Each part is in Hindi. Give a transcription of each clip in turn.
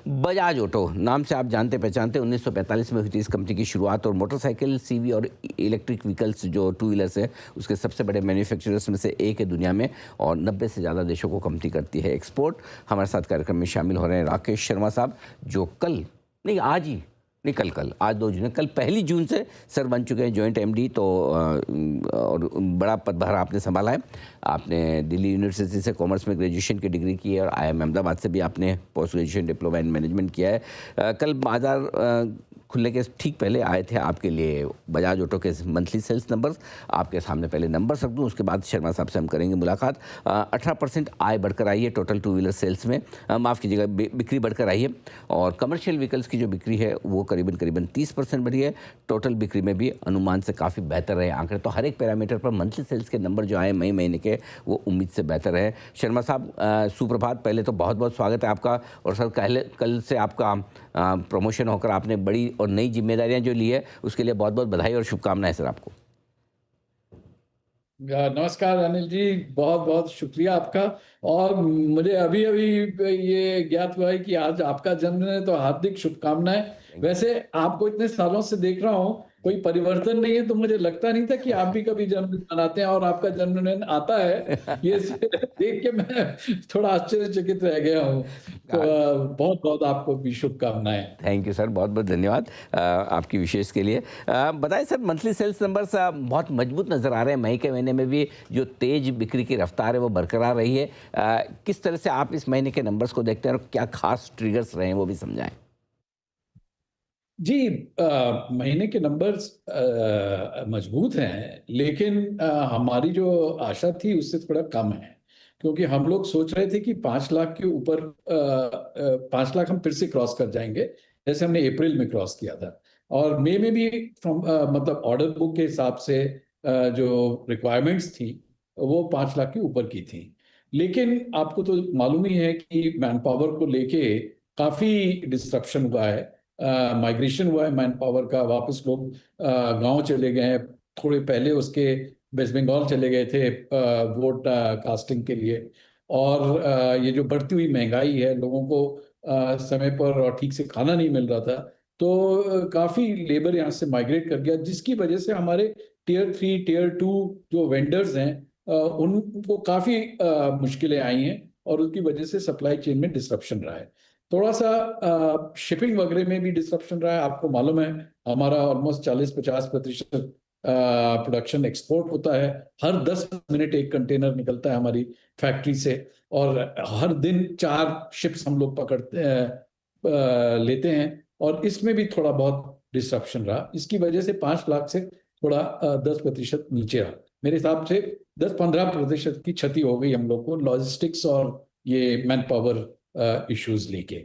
बजाज ऑटो नाम से आप जानते पहचानते 1945 में हुई थी इस कंपनी की शुरुआत। और मोटरसाइकिल, सीवी और इलेक्ट्रिक व्हीकल्स जो टू व्हीलर्स है उसके सबसे बड़े मैन्युफैक्चरर्स में से एक है दुनिया में, और 90 से ज़्यादा देशों को कंपनी करती है एक्सपोर्ट। हमारे साथ कार्यक्रम में शामिल हो रहे हैं राकेश शर्मा साहब, जो कल नहीं आज ही नहीं कल कल आज 2 जून है, कल 1 जून से सर बन चुके हैं जॉइंट एमडी। तो और बड़ा पदभार आपने संभाला है। आपने दिल्ली यूनिवर्सिटी से कॉमर्स में ग्रेजुएशन की डिग्री की है और IIM अहमदाबाद से भी आपने post graduation diploma in management किया है। कल बाजार खुलने के ठीक पहले आए थे आपके लिए बजाज ऑटो के मंथली सेल्स नंबर्स। आपके सामने पहले नंबर्स रख दूँ, उसके बाद शर्मा साहब से हम करेंगे मुलाकात। 18% आय बढ़कर आई है टोटल टू व्हीलर सेल्स में, माफ़ कीजिएगा बिक्री बढ़कर आई है। और कमर्शियल व्हीकल्स की जो बिक्री है वो करीबन 30% बढ़ी है। टोटल बिक्री में भी अनुमान से काफ़ी बेहतर रहे आंकड़े। तो हर एक पैरामीटर पर मंथली सेल्स के नंबर जो आए मई महीने के वो उम्मीद से बेहतर है। शर्मा साहब सुप्रभात, पहले तो बहुत बहुत स्वागत है आपका। और सर कल से आपका प्रमोशन होकर आपने बड़ी और नई जिम्मेदारियां जो ली है उसके लिए बहुत बहुत बधाई और शुभकामनाएं सर आपको। नमस्कार अनिल जी, बहुत बहुत शुक्रिया आपका। और मुझे अभी अभी ये ज्ञात हुआ है कि आज आपका जन्मदिन है, तो हार्दिक शुभकामनाएं। वैसे आपको इतने सालों से देख रहा हूँ, कोई परिवर्तन नहीं है, तो मुझे लगता नहीं था कि आप भी कभी जन्मदिन मनाते हैं और आपका जन्मदिन आता है। ये देख के मैं थोड़ा आश्चर्यचकित रह गया हूँ। तो बहुत बहुत आपको भी शुभकामनाएं। थैंक यू सर, बहुत बहुत धन्यवाद आपकी विशेष के लिए। बताएं सर, मंथली सेल्स नंबर्स बहुत मजबूत नज़र आ रहे हैं। मई के महीने में भी जो तेज बिक्री की रफ्तार है वो बरकरार रही है। किस तरह से आप इस महीने के नंबर्स को देखते हैं और क्या खास ट्रिगर्स रहे हैं वो भी समझाएं। जी, महीने के नंबर्स मजबूत हैं, लेकिन हमारी जो आशा थी उससे थोड़ा कम है। क्योंकि हम लोग सोच रहे थे कि 5 लाख के ऊपर 5 लाख हम फिर से क्रॉस कर जाएंगे, जैसे हमने अप्रैल में क्रॉस किया था। और मई में भी मतलब ऑर्डर बुक के हिसाब से जो रिक्वायरमेंट्स थी वो 5 लाख के ऊपर की थी। लेकिन आपको तो मालूम ही है कि मैन पावर को लेके काफ़ी डिस्ट्रप्शन हुआ है, माइग्रेशन हुआ है मैन पावर का। वापस लोग गांव चले गए हैं। थोड़े पहले उसके वेस्ट बंगाल चले गए थे वोट कास्टिंग के लिए। और ये जो बढ़ती हुई महंगाई है, लोगों को समय पर और ठीक से खाना नहीं मिल रहा था, तो काफ़ी लेबर यहाँ से माइग्रेट कर गया, जिसकी वजह से हमारे टियर 3 टियर 2 जो वेंडर्स हैं उनको काफ़ी मुश्किलें आई हैं, और उसकी वजह से सप्लाई चेन में डिस्रप्शन रहा है। थोड़ा सा शिपिंग वगैरह में भी डिस्रप्शन रहा है। आपको मालूम है हमारा ऑलमोस्ट 40-50% प्रोडक्शन एक्सपोर्ट होता है। हर 10 मिनट एक कंटेनर निकलता है हमारी फैक्ट्री से, और हर दिन 4 शिप्स हम लोग पकड़ते लेते हैं। और इसमें भी थोड़ा बहुत डिस्रप्शन रहा। इसकी वजह से 5 लाख से थोड़ा 10% नीचे रहा। मेरे हिसाब से 10-15% की क्षति हो गई हम लोग को, लॉजिस्टिक्स और ये मैन पावर इश्यूज लेके।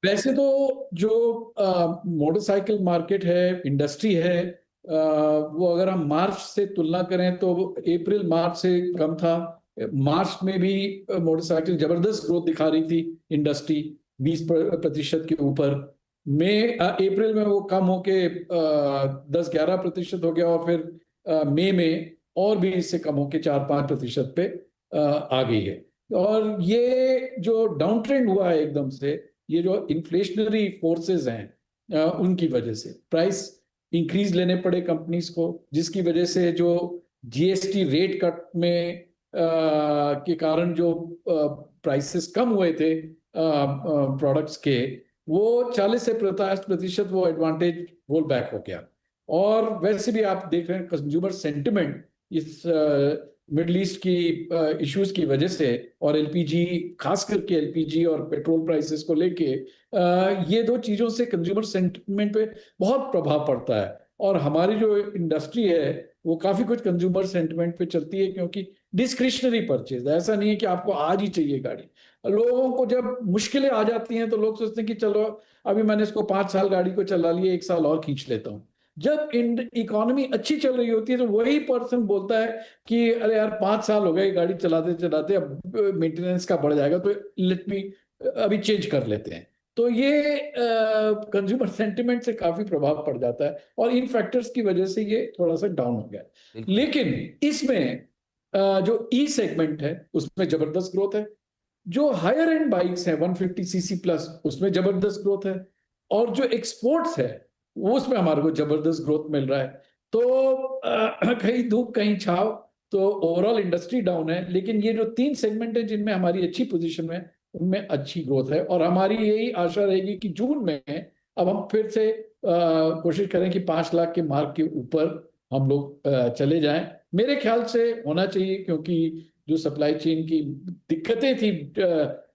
वैसे तो जो मोटरसाइकिल मार्केट है, इंडस्ट्री है, वो अगर हम मार्च से तुलना करें तो अप्रैल मार्च से कम था। मार्च में भी मोटरसाइकिल जबरदस्त ग्रोथ दिखा रही थी इंडस्ट्री, 20% के ऊपर। मई अप्रैल में वो कम होके 10-11% हो गया, और फिर मई में और भी इससे कम होके 4-5% पे आ गई है। और ये जो डाउन ट्रेंड हुआ है एकदम से, ये जो इन्फ्लेशनरी फोर्सेस हैं उनकी वजह से प्राइस इंक्रीज लेने पड़े कंपनीज को, जिसकी वजह से जो जीएसटी रेट कट में के कारण जो प्राइसेस कम हुए थे प्रोडक्ट्स के, वो 40 से 50% वो एडवांटेज रोल बैक हो गया। और वैसे भी आप देख रहे हैं कंज्यूमर सेंटिमेंट इस मिडल ईस्ट की इश्यूज की वजह से, और एलपीजी, खास करके एलपीजी और पेट्रोल प्राइसेस को लेके, ये दो चीजों से कंज्यूमर सेंटिमेंट पे बहुत प्रभाव पड़ता है। और हमारी जो इंडस्ट्री है वो काफी कुछ कंज्यूमर सेंटिमेंट पे चलती है, क्योंकि डिस्क्रिशनरी परचेज, ऐसा नहीं है कि आपको आज ही चाहिए गाड़ी। लोगों को जब मुश्किलें आ जाती हैं तो लोग सोचते हैं कि चलो अभी मैंने इसको 5 साल गाड़ी को चला लिया, 1 साल और खींच लेता हूँ। जब इकोनॉमी अच्छी चल रही होती है तो वही पर्सन बोलता है कि अरे यार 5 साल हो गए गाड़ी चलाते चलाते, अब मेंटेनेंस का बढ़ जाएगा, तो लेट मी अभी चेंज कर लेते हैं। तो ये कंज्यूमर सेंटिमेंट से काफी प्रभाव पड़ जाता है, और इन फैक्टर्स की वजह से ये थोड़ा सा डाउन हो गया। लेकिन इसमें जो ई सेगमेंट है उसमें जबरदस्त ग्रोथ है। जो हायर एंड बाइक्स हैं 150 सीसी प्लस, उसमें जबरदस्त ग्रोथ है। और जो एक्सपोर्ट्स है वो, उसमें हमारे को जबरदस्त ग्रोथ मिल रहा है। तो कहीं धूप कहीं छाव, तो ओवरऑल इंडस्ट्री डाउन है, लेकिन ये जो 3 सेगमेंट है जिनमें हमारी अच्छी पोजीशन में, उनमें अच्छी ग्रोथ है। और हमारी यही आशा रहेगी कि जून में अब हम फिर से कोशिश करें कि 5 लाख के मार्क के ऊपर हम लोग चले जाएं। मेरे ख्याल से होना चाहिए, क्योंकि जो सप्लाई चेन की दिक्कतें थी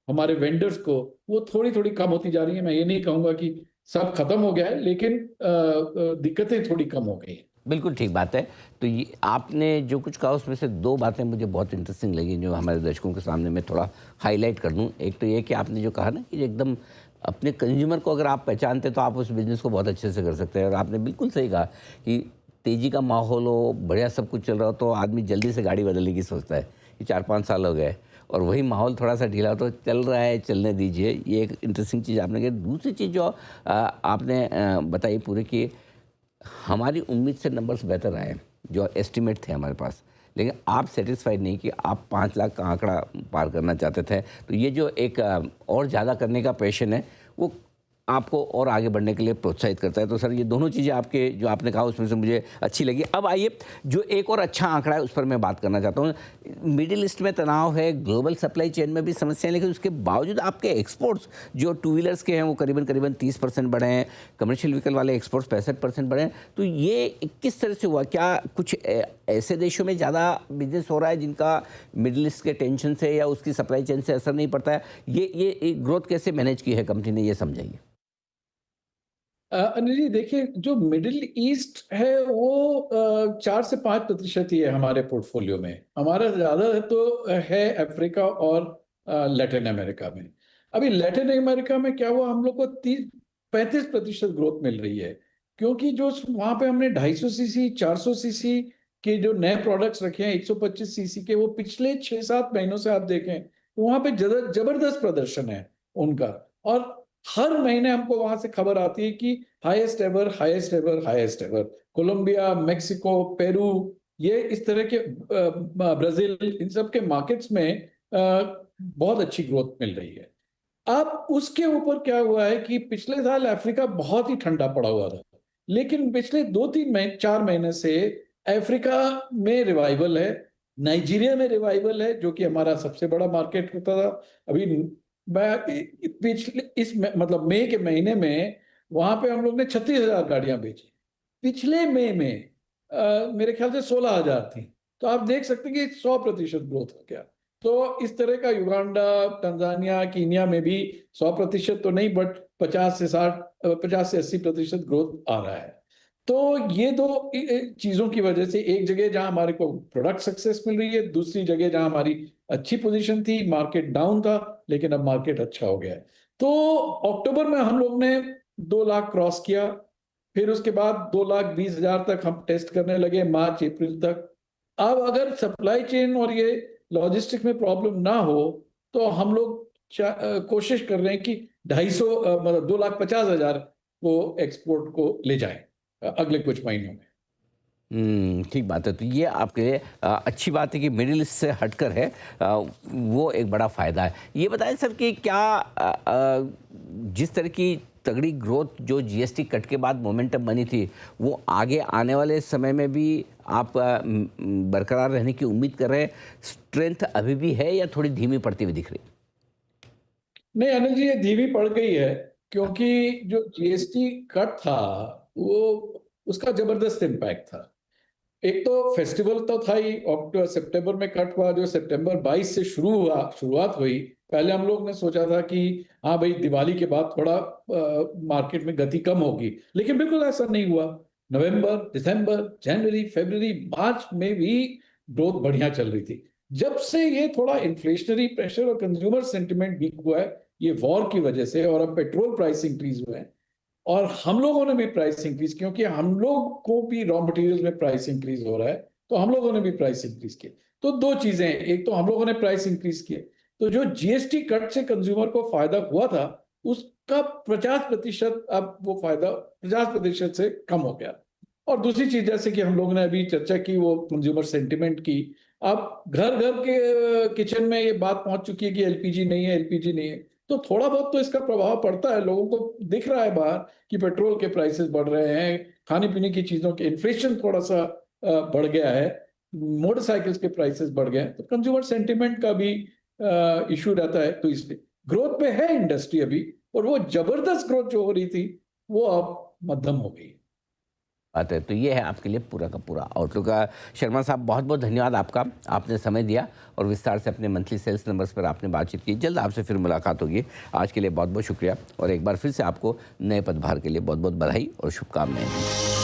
हमारे वेंडर्स को, वो थोड़ी थोड़ी कम होती जा रही है। मैं ये नहीं कहूंगा कि सब खत्म हो गया है, लेकिन दिक्कतें थोड़ी कम हो गई हैं। बिल्कुल ठीक बात है। तो ये आपने जो कुछ कहा उसमें से दो बातें मुझे बहुत इंटरेस्टिंग लगी, जो हमारे दर्शकों के सामने मैं थोड़ा हाईलाइट कर दूं। एक तो ये कि आपने जो कहा ना कि एकदम अपने कंज्यूमर को अगर आप पहचानते तो आप उस बिज़नेस को बहुत अच्छे से कर सकते हैं। और आपने बिल्कुल सही कहा कि तेज़ी का माहौल हो, बढ़िया सब कुछ चल रहा हो, तो आदमी जल्दी से गाड़ी बदलने की सोचता है कि 4-5 साल हो गए, और वही माहौल थोड़ा सा ढीला हो तो चल रहा है, चलने दीजिए। ये एक इंटरेस्टिंग चीज़ आपने कही। दूसरी चीज़ जो आपने बताई पूरे कि हमारी उम्मीद से नंबर्स बेहतर आए, जो एस्टिमेट थे हमारे पास, लेकिन आप सेटिस्फाइड नहीं कि आप 5 लाख का आंकड़ा पार करना चाहते थे। तो ये जो एक और ज़्यादा करने का पैशन है, वो आपको और आगे बढ़ने के लिए प्रोत्साहित करता है। तो सर, ये दोनों चीज़ें आपके जो आपने कहा उसमें से मुझे अच्छी लगी। अब आइए, जो एक और अच्छा आंकड़ा है उस पर मैं बात करना चाहता हूँ। मिडिल ईस्ट में तनाव है, ग्लोबल सप्लाई चेन में भी समस्याएं, लेकिन उसके बावजूद आपके एक्सपोर्ट्स जो टू व्हीलर्स के हैं वो करीबन करीबन 30% बढ़े हैं, कमर्शियल व्हीकल वाले एक्सपोर्ट्स 65% बढ़े हैं। तो ये किस तरह से हुआ? क्या कुछ ऐसे देशों में ज़्यादा बिजनेस हो रहा है जिनका मिडिल ईस्ट के टेंशन से या उसकी सप्लाई चेन से असर नहीं पड़ता है? ये ग्रोथ कैसे मैनेज की है कंपनी ने, ये समझाइए। अनिल जी, देखिए, जो मिडिल ईस्ट है वो 4 से 5% ही है हमारे पोर्टफोलियो में। हमारा ज्यादा तो है अफ्रीका और लैटिन अमेरिका में। अभी लैटिन अमेरिका में क्या हुआ, हम लोग को 30-35% ग्रोथ मिल रही है, क्योंकि जो वहां पे हमने 250 सीसी 400 सीसी के जो नए प्रोडक्ट्स रखे हैं, 125 सीसी के, वो पिछले 6-7 महीनों से आप देखें तो वहां पे जबरदस्त प्रदर्शन है उनका। और हर महीने हमको वहां से खबर आती है कि highest ever, highest ever, highest ever. Colombia, Mexico, Peru, ये इस तरह के ब्राजील, इन सब के मार्केट्स में बहुत अच्छी ग्रोथ मिल रही है। अब उसके ऊपर क्या हुआ है कि पिछले साल अफ्रीका बहुत ही ठंडा पड़ा हुआ था, लेकिन पिछले 2-3 महीने 4 महीने से अफ्रीका में रिवाइवल है। नाइजीरिया में रिवाइवल है, जो कि हमारा सबसे बड़ा मार्केट होता था। अभी मैं पिछले मतलब मई के महीने में वहां पे हम लोग ने 36,000 गाड़ियां बेची। पिछले मई में मेरे ख्याल से 16,000 थी। तो आप देख सकते हैं कि 100% ग्रोथ हो गया। तो इस तरह का युगांडा, तंजानिया, कीनिया में भी 100% तो नहीं, बट 50 से 80% ग्रोथ आ रहा है। तो ये दो चीजों की वजह से, एक जगह जहां हमारे को प्रोडक्ट सक्सेस मिल रही है, दूसरी जगह जहां हमारी अच्छी पोजीशन थी, मार्केट डाउन था, लेकिन अब मार्केट अच्छा हो गया है। तो अक्टूबर में हम लोग ने 2 लाख क्रॉस किया। फिर उसके बाद 2,20,000 तक हम टेस्ट करने लगे, मार्च अप्रैल तक। अब अगर सप्लाई चेन और ये लॉजिस्टिक में प्रॉब्लम ना हो, तो हम लोग कोशिश कर रहे हैं कि 250, मतलब 2,50,000 को एक्सपोर्ट को ले जाएं अगले कुछ महीनों में। ठीक बात है। तो ये आपके लिए अच्छी बात है कि मिडिल ईस्ट से हटकर है, वो एक बड़ा फ़ायदा है। ये बताएं सर कि क्या जिस तरह की तगड़ी ग्रोथ जो जीएसटी कट के बाद मोमेंटम बनी थी, वो आगे आने वाले समय में भी आप बरकरार रहने की उम्मीद कर रहे हैं? स्ट्रेंथ अभी भी है या थोड़ी धीमी पड़ती हुई दिख रही? नहीं अनिल जी, ये धीमी पड़ गई है, क्योंकि जो जीएसटी कट था वो, उसका जबरदस्त इम्पैक्ट था। एक तो फेस्टिवल तो था ही, अक्टूबर सितंबर में कट हुआ, जो सितंबर 22 से शुरुआत हुई। पहले हम लोग ने सोचा था कि हाँ भाई, दिवाली के बाद थोड़ा मार्केट में गति कम होगी, लेकिन बिल्कुल ऐसा नहीं हुआ। नवंबर, दिसंबर, जनवरी, फरवरी, मार्च में भी ग्रोथ बढ़िया चल रही थी। जब से ये थोड़ा इन्फ्लेशनरी प्रेशर और कंज्यूमर सेंटिमेंट वीक हुआ है, ये वॉर की वजह से, और अब पेट्रोल प्राइस इंक्रीज हुए हैं, और हम लोगों ने भी प्राइस इंक्रीज, क्योंकि हम लोग को भी रॉ मटेरियल में प्राइस इंक्रीज हो रहा है, तो हम लोगों ने भी प्राइस इंक्रीज किए। तो दो चीजें हैं, एक तो हम लोगों ने प्राइस इंक्रीज किए, तो जो जीएसटी कट से कंज्यूमर को फायदा हुआ था, उसका 50%, अब वो फायदा 50% से कम हो गया। और दूसरी चीज, जैसे कि हम लोगों ने अभी चर्चा की, वो कंज्यूमर सेंटिमेंट की, अब घर घर के किचन में ये बात पहुंच चुकी है कि एलपीजी नहीं है, एलपीजी नहीं है। तो थोड़ा बहुत तो इसका प्रभाव पड़ता है, लोगों को दिख रहा है बाहर कि पेट्रोल के प्राइसेस बढ़ रहे हैं, खाने पीने की चीजों के इन्फ्लेशन थोड़ा सा बढ़ गया है, मोटरसाइकिल्स के प्राइसेस बढ़ गए हैं, तो कंज्यूमर सेंटिमेंट का भी इशू रहता है। तो इसलिए ग्रोथ पे है इंडस्ट्री अभी, और वो जबरदस्त ग्रोथ जो हो रही थी वो अब मध्यम हो गई। बात है। तो ये है आपके लिए पूरा का पूरा आउटलुक। शर्मा साहब, बहुत बहुत धन्यवाद आपका, आपने समय दिया और विस्तार से अपने मंथली सेल्स नंबर्स पर आपने बातचीत की। जल्द आपसे फिर मुलाकात होगी। आज के लिए बहुत बहुत शुक्रिया और एक बार फिर से आपको नए पदभार के लिए बहुत बहुत बधाई और शुभकामनाएं।